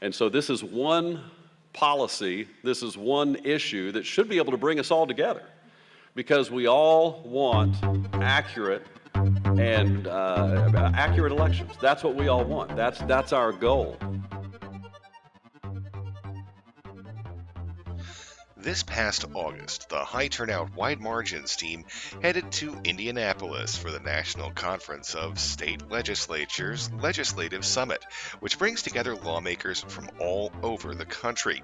And so this is one policy, this is one issue that should be able to bring us all together, because we all want accurate and accurate elections. That's what we all want. That's our goal. This past August, the High Turnout Wide Margins team headed to Indianapolis for the National Conference of State Legislatures Legislative Summit, which brings together lawmakers from all over the country.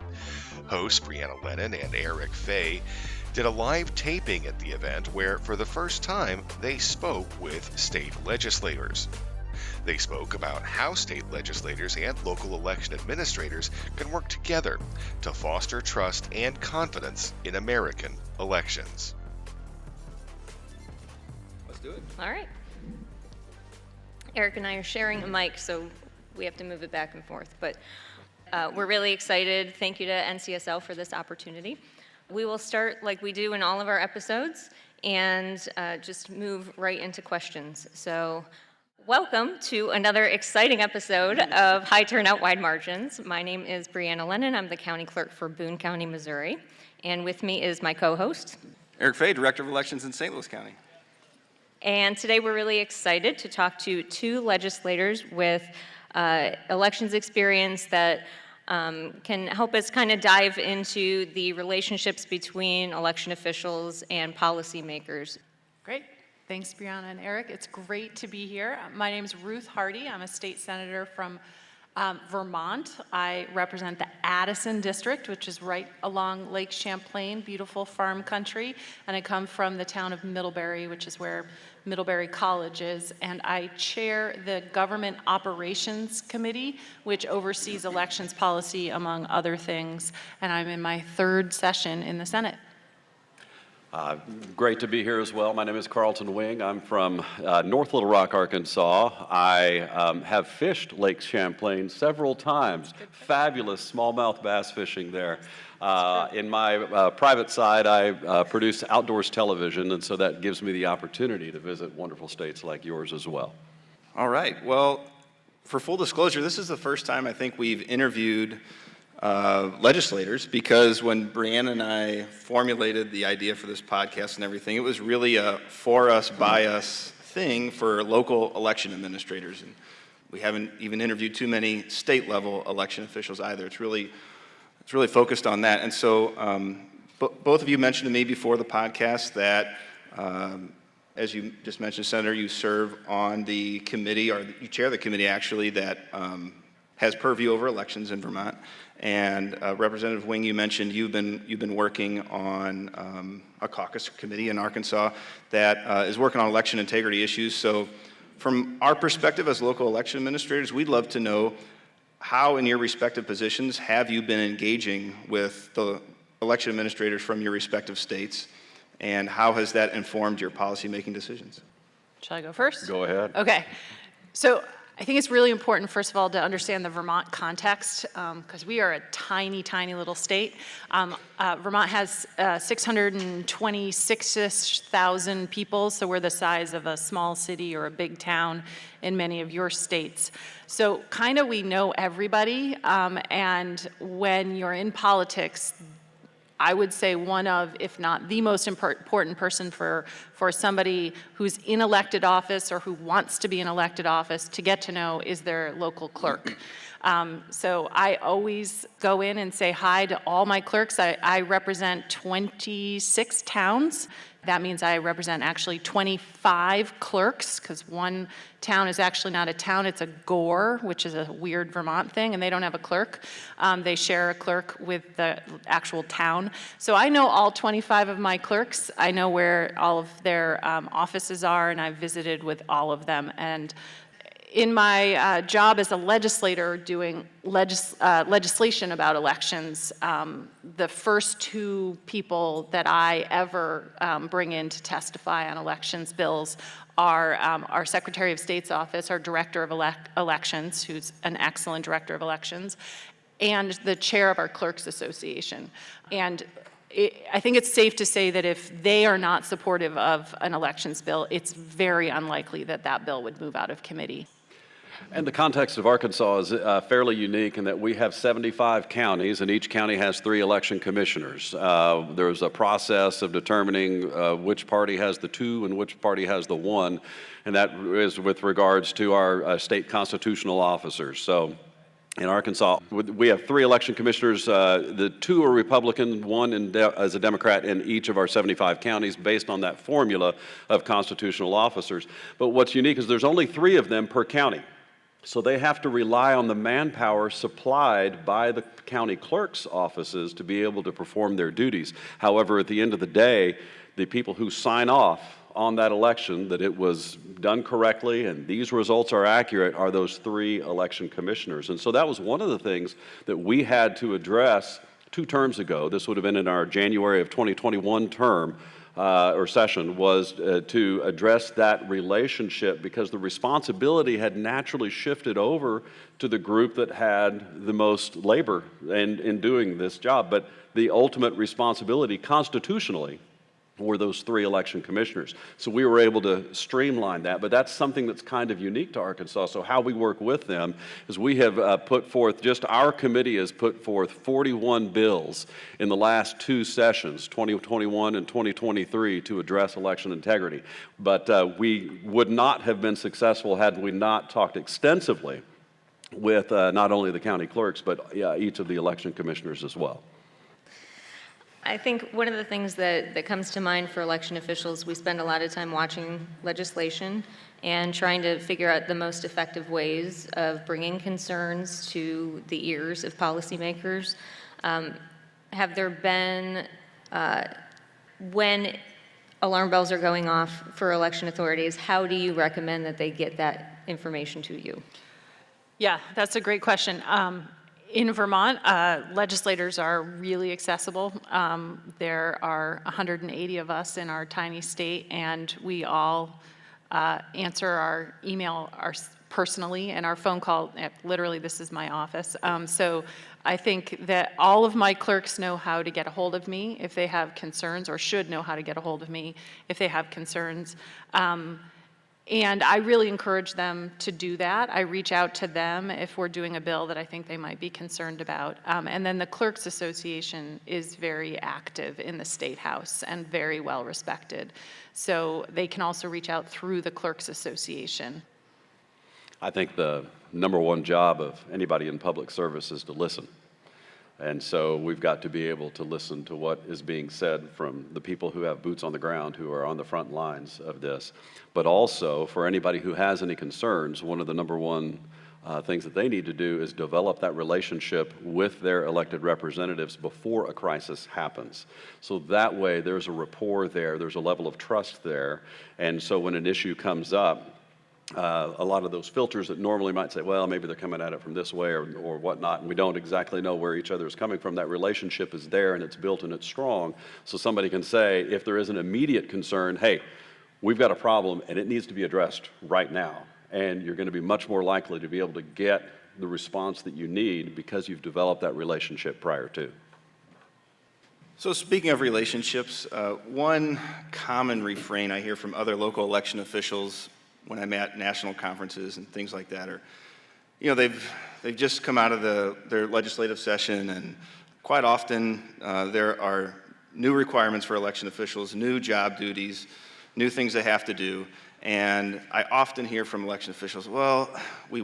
Hosts Brianna, Lennon, and Eric Fay did a live taping at the event where, for the first time, they spoke with state legislators. They spoke about how state legislators and local election administrators can work together to foster trust and confidence in American elections. Let's do it. All right. Eric and I are sharing a mic, so we have to move it back and forth. But we're really excited. Thank you to NCSL for this opportunity. We will start like we do in all of our episodes and just move right into questions. So welcome to another exciting episode of High Turnout Wide Margins. My name is Brianna Lennon. I'm the county clerk for Boone County, Missouri. And with me is my co-host, Eric Fay, Director of Elections in St. Louis County. And today we're really excited to talk to two legislators with elections experience that can help us kind of dive into the relationships between election officials and policymakers. Great. Thanks, Brianna and Eric. It's great to be here. My name is Ruth Hardy. I'm a state senator from Vermont. I represent the Addison district, which is right along Lake Champlain, beautiful farm country. And I come from the town of Middlebury, which is where Middlebury College is. And I chair the Government Operations Committee, which oversees elections policy, among other things. And I'm in my third session in the Senate. Great to be here as well. My name is Carlton Wing. I'm from North Little Rock, Arkansas. I have fished Lake Champlain several times. Fabulous smallmouth bass fishing there. In my private side, I produce outdoors television, and so that gives me the opportunity to visit wonderful states like yours as well. All right. Well, for full disclosure, this is the first time I think we've interviewed legislators, because when Brianna and I formulated the idea for this podcast and everything, it was really a for us, by us thing for local election administrators. And we haven't even interviewed too many state level election officials either. It's really focused on that. And so both of you mentioned to me before the podcast that as you just mentioned, Senator, you serve on the committee, or you chair the committee actually, that has purview over elections in Vermont. And Representative Wing, you mentioned you've been working on a caucus committee in Arkansas that is working on election integrity issues. So from our perspective as local election administrators, we'd love to know how in your respective positions have you been engaging with the election administrators from your respective states, and how has that informed your policymaking decisions? Shall I go first? Go ahead. Okay. So I think it's really important, first of all, to understand the Vermont context, because we are a tiny, tiny little state. Vermont has 626,000 people, so we're the size of a small city or a big town in many of your states. So kind of we know everybody, and when you're in politics, I would say one of, if not the most important person for somebody who's in elected office or who wants to be in elected office to get to know is their local clerk. So I always go in and say hi to all my clerks. I represent 26 towns. That means I represent actually 25 clerks, because one town is actually not a town, it's a gore, which is a weird Vermont thing, and they don't have a clerk. They share a clerk with the actual town. So I know all 25 of my clerks. I know where all of their offices are, and I've visited with all of them. And in my job as a legislator doing legislation about elections, the first two people that I ever bring in to testify on elections bills are our Secretary of State's office, our Director of Elections, who's an excellent Director of Elections, and the chair of our Clerks Association. And I think it's safe to say that if they are not supportive of an elections bill, it's very unlikely that that bill would move out of committee. And the context of Arkansas is fairly unique in that we have 75 counties, and each county has 3 election commissioners. There's a process of determining which party has the 2 and which party has the 1, and that is with regards to our state constitutional officers. So in Arkansas, we have 3 election commissioners. The 2 are Republican, 1 as a Democrat in each of our 75 counties based on that formula of constitutional officers. But what's unique is there's only 3 of them per county. So they have to rely on the manpower supplied by the county clerk's offices to be able to perform their duties. However, at the end of the day, the people who sign off on that election that it was done correctly and these results are accurate are those 3 election commissioners. And so that was one of the things that we had to address 2 terms ago. This would have been in our January of 2021 term or session, was to address that relationship, because the responsibility had naturally shifted over to the group that had the most labor in doing this job. But the ultimate responsibility constitutionally were those 3 election commissioners. So we were able to streamline that, but that's something that's kind of unique to Arkansas. So how we work with them is we have put forth, just our committee has put forth 41 bills in the last 2 sessions, 2021 and 2023, to address election integrity. But we would not have been successful had we not talked extensively with not only the county clerks, but each of the election commissioners as well. I think one of the things that comes to mind for election officials, we spend a lot of time watching legislation and trying to figure out the most effective ways of bringing concerns to the ears of policymakers. Have there been, when alarm bells are going off for election authorities, how do you recommend that they get that information to you? Yeah, that's a great question. In Vermont, legislators are really accessible. There are 180 of us in our tiny state, and we all answer our email personally and our phone call. Literally, this is my office. So I think that all of my clerks know how to get a hold of me if they have concerns, or should know how to get a hold of me if they have concerns. And I really encourage them to do that. I reach out to them if we're doing a bill that I think they might be concerned about. And then the Clerks Association is very active in the State House and very well respected. So they can also reach out through the Clerks Association. I think the number 1 job of anybody in public service is to listen. And so we've got to be able to listen to what is being said from the people who have boots on the ground, who are on the front lines of this. But also, for anybody who has any concerns, one of the number 1 things that they need to do is develop that relationship with their elected representatives before a crisis happens. So that way there's a rapport there, there's a level of trust there. And so when an issue comes up, a lot of those filters that normally might say, well, maybe they're coming at it from this way or whatnot, and we don't exactly know where each other is coming from. That relationship is there, and it's built, and it's strong. So somebody can say, if there is an immediate concern, hey, we've got a problem, and it needs to be addressed right now. And you're going to be much more likely to be able to get the response that you need because you've developed that relationship prior to. So speaking of relationships, one common refrain I hear from other local election officials when I'm at national conferences and things like that are, they've just come out of their legislative session, and quite often there are new requirements for election officials, new job duties, new things they have to do. And I often hear from election officials, well, we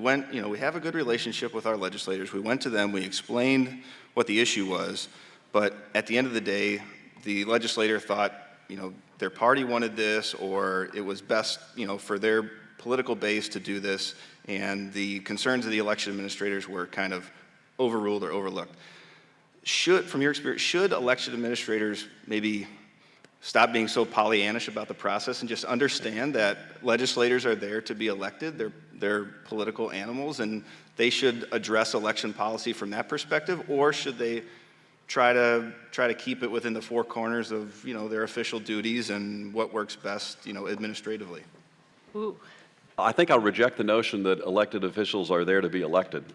have a good relationship with our legislators. We went to them, we explained what the issue was, but at the end of the day, the legislator thought, their party wanted this, or it was best, for their political base to do this, and the concerns of the election administrators were kind of overruled or overlooked. From your experience, should election administrators maybe stop being so Pollyannish about the process and just understand that legislators are there to be elected? They're political animals, and they should address election policy from that perspective, or should they try to keep it within the 4 corners of their official duties and what works best administratively? Ooh. I think I'll reject the notion that elected officials are there to be elected.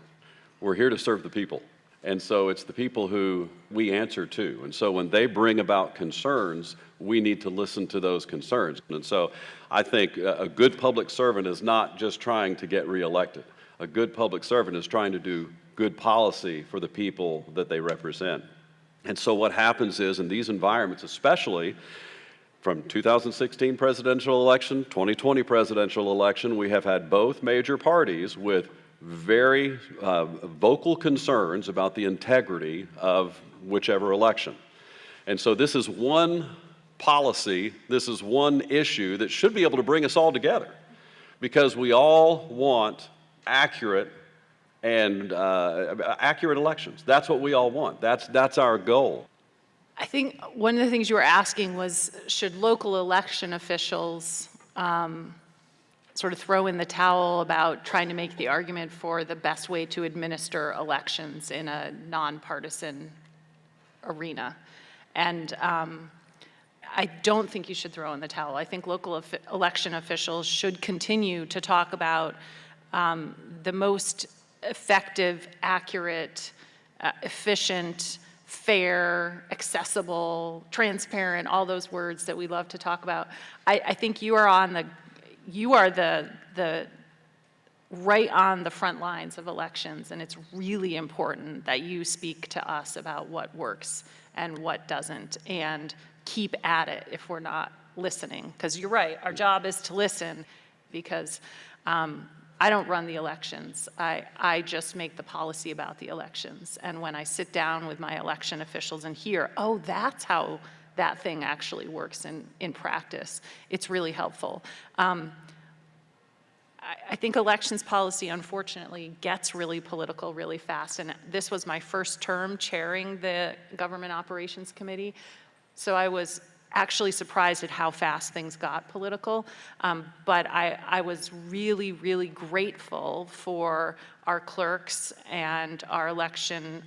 We're here to serve the people. And so it's the people who we answer to. And so when they bring about concerns, we need to listen to those concerns. And so I think a good public servant is not just trying to get reelected. A good public servant is trying to do good policy for the people that they represent. And so what happens is, in these environments, especially from 2016 presidential election, 2020 presidential election, we have had both major parties with very vocal concerns about the integrity of whichever election. And so this is one policy, this is one issue that should be able to bring us all together, because we all want accurate elections. That's what we all want. That's our goal. I think one of the things you were asking was, should local election officials sort of throw in the towel about trying to make the argument for the best way to administer elections in a nonpartisan arena? And I don't think you should throw in the towel. I think local election officials should continue to talk about the most effective, accurate, efficient, fair, accessible, transparent, all those words that we love to talk about. I think you are the right on the front lines of elections, and it's really important that you speak to us about what works and what doesn't, and keep at it if we're not listening. Because you're right, our job is to listen, because I don't run the elections. I just make the policy about the elections. And when I sit down with my election officials and hear, oh, that's how that thing actually works in practice, it's really helpful. I think elections policy, unfortunately, gets really political really fast. And this was my first term chairing the Government Operations Committee. So I was actually surprised at how fast things got political. But I was really, really grateful for our clerks and our election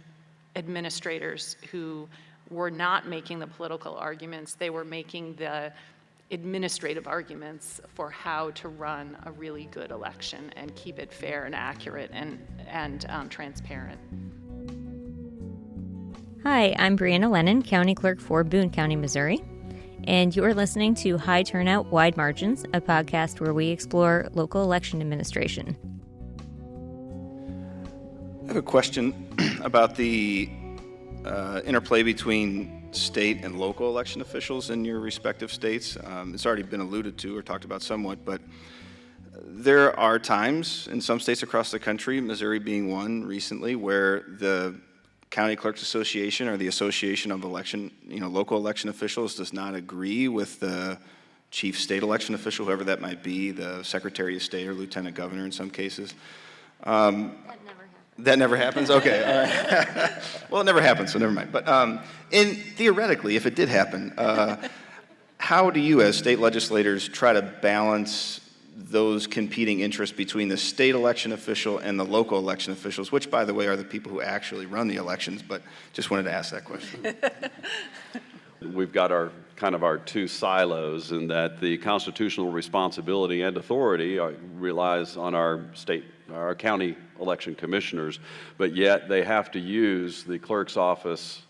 administrators who were not making the political arguments. They were making the administrative arguments for how to run a really good election and keep it fair and accurate and transparent. Hi, I'm Brianna Lennon, County Clerk for Boone County, Missouri, and you are listening to High Turnout Wide Margins, a podcast where we explore local election administration. I have a question about the interplay between state and local election officials in your respective states. It's already been alluded to or talked about somewhat, but there are times in some states across the country, Missouri being one recently, where the County Clerks Association or the Association of local election officials does not agree with the chief state election official, whoever that might be, the Secretary of State or Lieutenant Governor in some cases. That never happens? Okay, all right. Well, it never happens, so never mind. But theoretically, if it did happen, how do you as state legislators try to balance those competing interests between the state election official and the local election officials, which, by the way, are the people who actually run the elections, but just wanted to ask that question. We've got our two silos, in that the constitutional responsibility and authority relies on our county election commissioners, but yet they have to use the clerk's office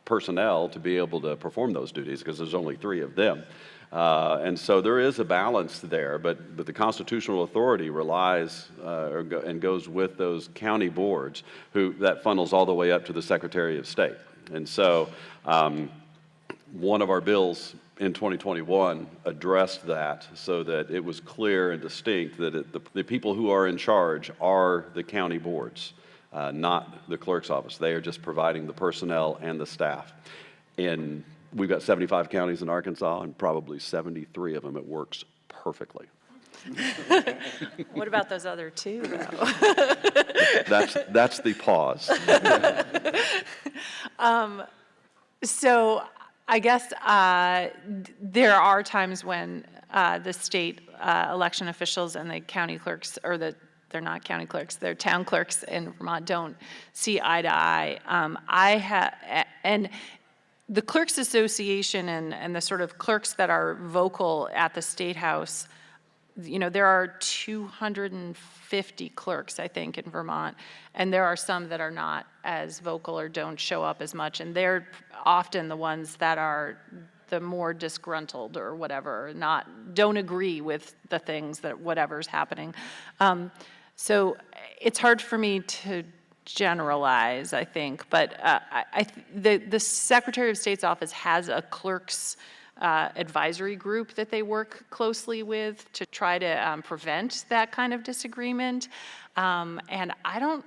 personnel to be able to perform those duties, because there's only 3 of them. And so there is a balance there, but the constitutional authority relies and goes with those county boards that funnels all the way up to the Secretary of State. And so one of our bills in 2021 addressed that, so that it was clear and distinct that the people who are in charge are the county boards, not the clerk's office. They are just providing the personnel and the staff. And we've got 75 counties in Arkansas, and probably 73 of them it works perfectly. What about those other 2, though? That's the pause. So I guess there are times when the state election officials and the county clerks, or they're not county clerks, they're town clerks in Vermont, don't see eye to eye. And the Clerks Association and the sort of clerks that are vocal at the State House, there are 250 clerks, I think, in Vermont, and there are some that are not as vocal or don't show up as much, and they're often the ones that are the more disgruntled or whatever, don't agree with the things that whatever's happening. So it's hard for me to generalize, I think, but the Secretary of State's office has a clerk's advisory group that they work closely with to try to prevent that kind of disagreement. And I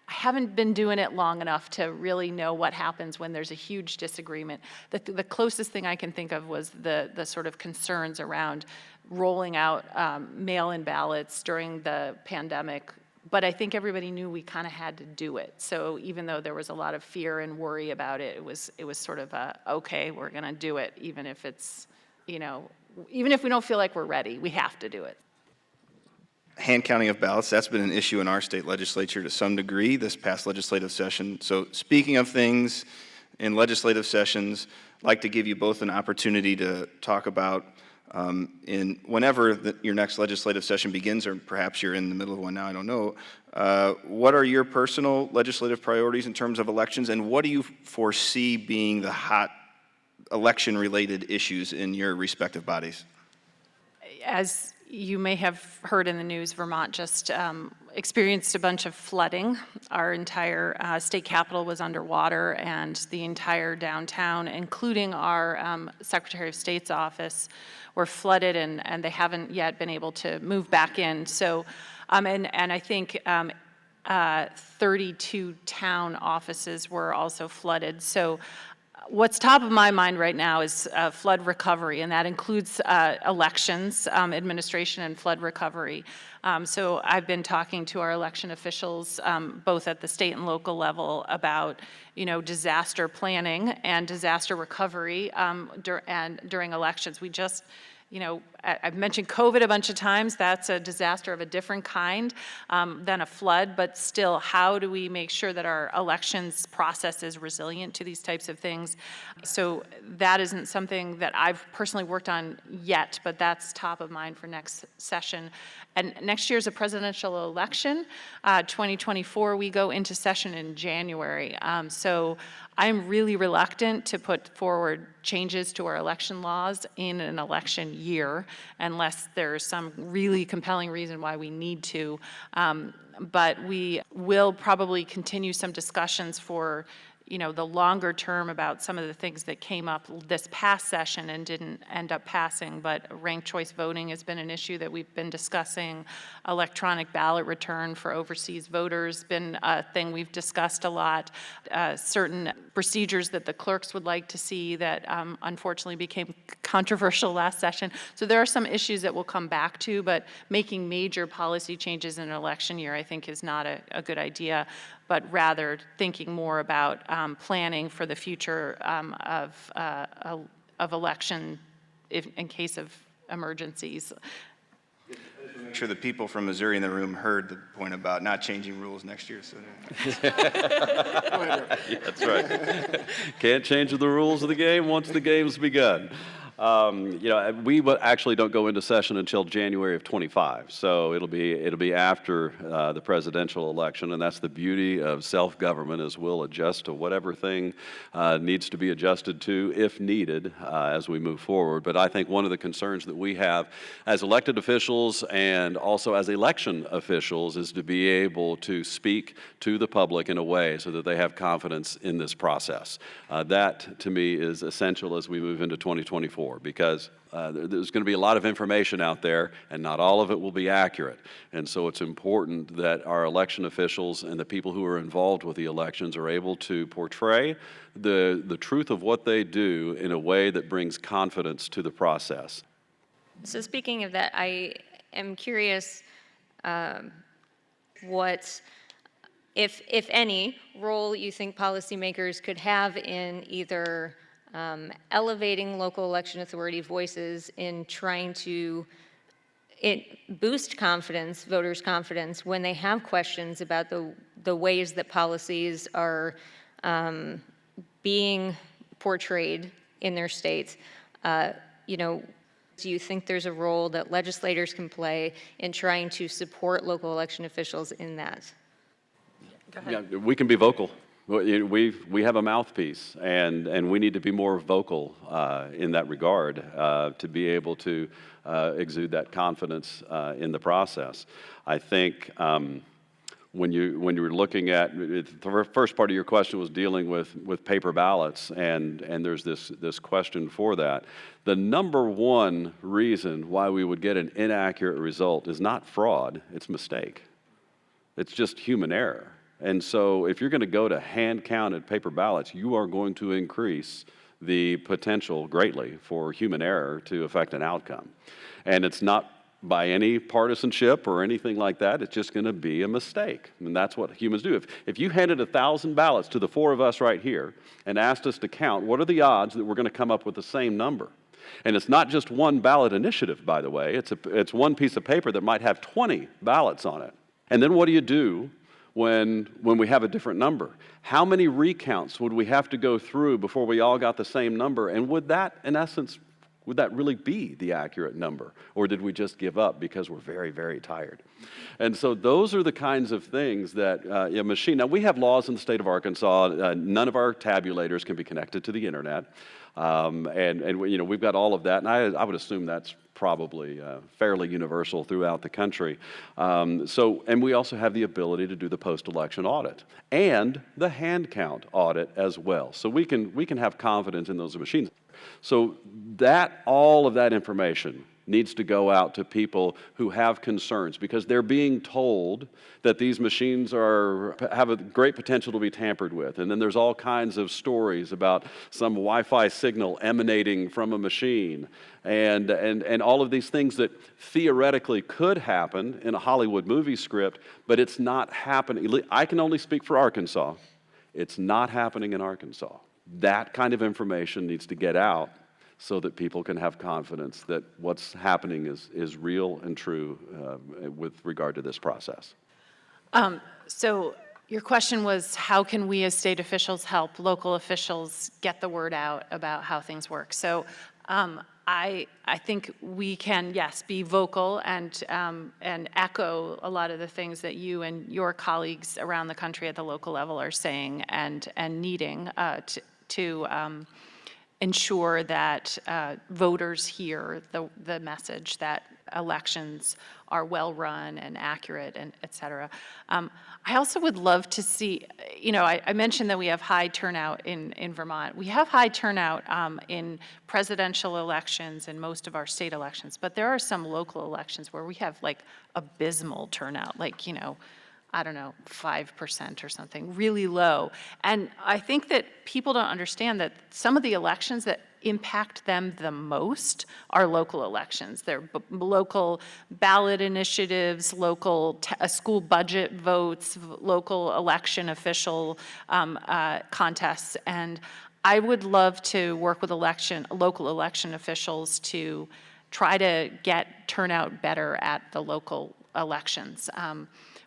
haven't been doing it long enough to really know what happens when there's a huge disagreement. The closest thing I can think of was the sort of concerns around rolling out mail-in ballots during the pandemic. But I think everybody knew we kind of had to do it. So even though there was a lot of fear and worry about it, it was sort of okay, we're going to do it, even if it's, even if we don't feel like we're ready, we have to do it. Hand counting of ballots, that's been an issue in our state legislature to some degree this past legislative session. So speaking of things in legislative sessions, I'd like to give you both an opportunity to talk about whenever your next legislative session begins, or perhaps you're in the middle of one now, I don't know, what are your personal legislative priorities in terms of elections, and what do you foresee being the hot election-related issues in your respective bodies? As you may have heard in the news, Vermont just experienced a bunch of flooding. Our entire state capitol was underwater, and the entire downtown, including our Secretary of State's office, were flooded, and they haven't yet been able to move back in. So, and I think 32 town offices were also flooded. So what's top of my mind right now is flood recovery, and that includes elections, administration, and flood recovery. So I've been talking to our election officials, both at the state and local level, about disaster planning and disaster recovery during elections. We just, I've mentioned COVID a bunch of times. That's a disaster of a different kind than a flood, but still, how do we make sure that our elections process is resilient to these types of things? So that isn't something that I've personally worked on yet, but that's top of mind for next session. And next year's a presidential election. 2024, we go into session in January. So I'm really reluctant to put forward changes to our election laws in an election year unless there's some really compelling reason why we need to. But we will probably continue some discussions for the longer term about some of the things that came up this past session and didn't end up passing, but ranked choice voting has been an issue that we've been discussing. Electronic ballot return for overseas voters been a thing we've discussed a lot. Certain procedures that the clerks would like to see that unfortunately became controversial last session. So there are some issues that we'll come back to, but making major policy changes in an election year I think is not a good idea, but rather thinking more about planning for the future of election in case of emergencies. Make sure the people from Missouri in the room heard the point about not changing rules next year. So. Yeah, that's right. Can't change the rules of the game once the game's begun. We actually don't go into session until January of 25, so it'll be after the presidential election, and that's the beauty of self-government, is we'll adjust to whatever thing needs to be adjusted to if needed as we move forward. But I think one of the concerns that we have as elected officials and also as election officials is to be able to speak to the public in a way so that they have confidence in this process. That, to me, is essential as we move into 2024. Because there's going to be a lot of information out there, and not all of it will be accurate. And so it's important that our election officials and the people who are involved with the elections are able to portray the truth of what they do in a way that brings confidence to the process. So speaking of that, I am curious what, if any, role you think policymakers could have in either elevating local election authority voices in trying to boost confidence, voters' confidence, when they have questions about the ways that policies are being portrayed in their states. Do you think there's a role that legislators can play in trying to support local election officials in that? Yeah, we can be vocal. Well, we have a mouthpiece, and we need to be more vocal in that regard to be able to exude that confidence in the process. I think when you're looking at the first part of your question was dealing with paper ballots, and there's this question for that. The number one reason why we would get an inaccurate result is not fraud; it's mistake. It's just human error. And so if you're going to go to hand-counted paper ballots, you are going to increase the potential greatly for human error to affect an outcome. And it's not by any partisanship or anything like that. It's just going to be a mistake. And that's what humans do. If you handed 1,000 ballots to the four of us right here and asked us to count, what are the odds that we're going to come up with the same number? And it's not just one ballot initiative, by the way. It's one piece of paper that might have 20 ballots on it. And then what do you do when we have a different number? How many recounts would we have to go through before we all got the same number? And would that, in essence, would that really be the accurate number? Or did we just give up because we're very, very tired? And so those are the kinds of things that a machine, now we have laws in the state of Arkansas, none of our tabulators can be connected to the internet. And we've got all of that, and I would assume that's probably fairly universal throughout the country. And we also have the ability to do the post-election audit and the hand count audit as well. So we can have confidence in those machines. So all of that information needs to go out to people who have concerns, because they're being told that these machines have a great potential to be tampered with. And then there's all kinds of stories about some Wi-Fi signal emanating from a machine and all of these things that theoretically could happen in a Hollywood movie script, but it's not happening. I can only speak for Arkansas. It's not happening in Arkansas. That kind of information needs to get out so that people can have confidence that what's happening is real and true with regard to this process. So your question was, how can we as state officials help local officials get the word out about how things work? So I think we can, yes, be vocal and echo a lot of the things that you and your colleagues around the country at the local level are saying and needing to ensure that voters hear the message that elections are well run and accurate, and et cetera. I also would love to see, I mentioned that we have high turnout in Vermont. We have high turnout in presidential elections and most of our state elections, but there are some local elections where we have like abysmal turnout, like, 5% or something, really low. And I think that people don't understand that some of the elections that impact them the most are local elections. They're local ballot initiatives, local school budget votes, local election official contests. And I would love to work with local election officials to try to get turnout better at the local elections.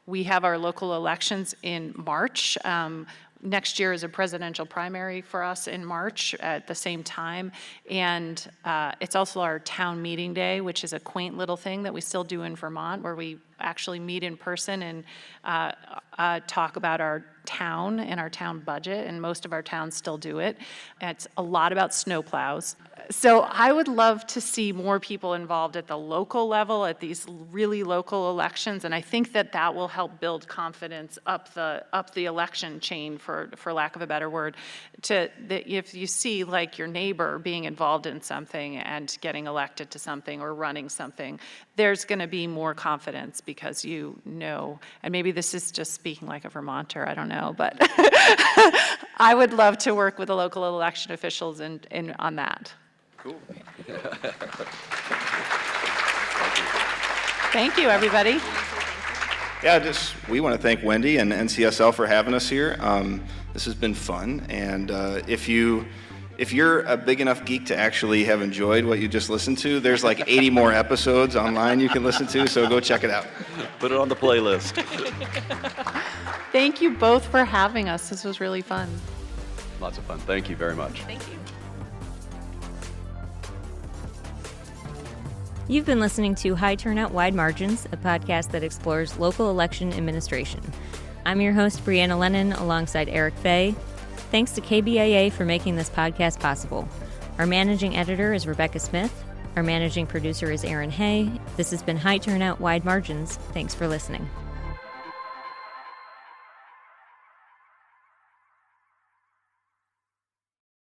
We have our local elections in March. Next year is a presidential primary for us in March at the same time. And it's also our town meeting day, which is a quaint little thing that we still do in Vermont, where we actually meet in person and talk about our town and our town budget, and most of our towns still do it. It's a lot about snowplows. So I would love to see more people involved at the local level, at these really local elections, and I think that will help build confidence up the election chain, for lack of a better word, that if you see like your neighbor being involved in something and getting elected to something or running something, there's going to be more confidence because and maybe this is just speaking like a Vermonter, I don't know, but I would love to work with the local election officials on that. Cool. Thank you, everybody. Yeah, we want to thank Wendy and NCSL for having us here. This has been fun, and if you're a big enough geek to actually have enjoyed what you just listened to, there's like 80 more episodes online you can listen to, so go check it out. Put it on the playlist. Thank you both for having us. This was really fun. Lots of fun. Thank you very much. Thank you. You've been listening to High Turnout Wide Margins, a podcast that explores local election administration. I'm your host, Brianna Lennon, alongside Eric Fay. Thanks to KBIA for making this podcast possible. Our managing editor is Rebecca Smith. Our managing producer is Aaron Hay. This has been High Turnout Wide Margins. Thanks for listening.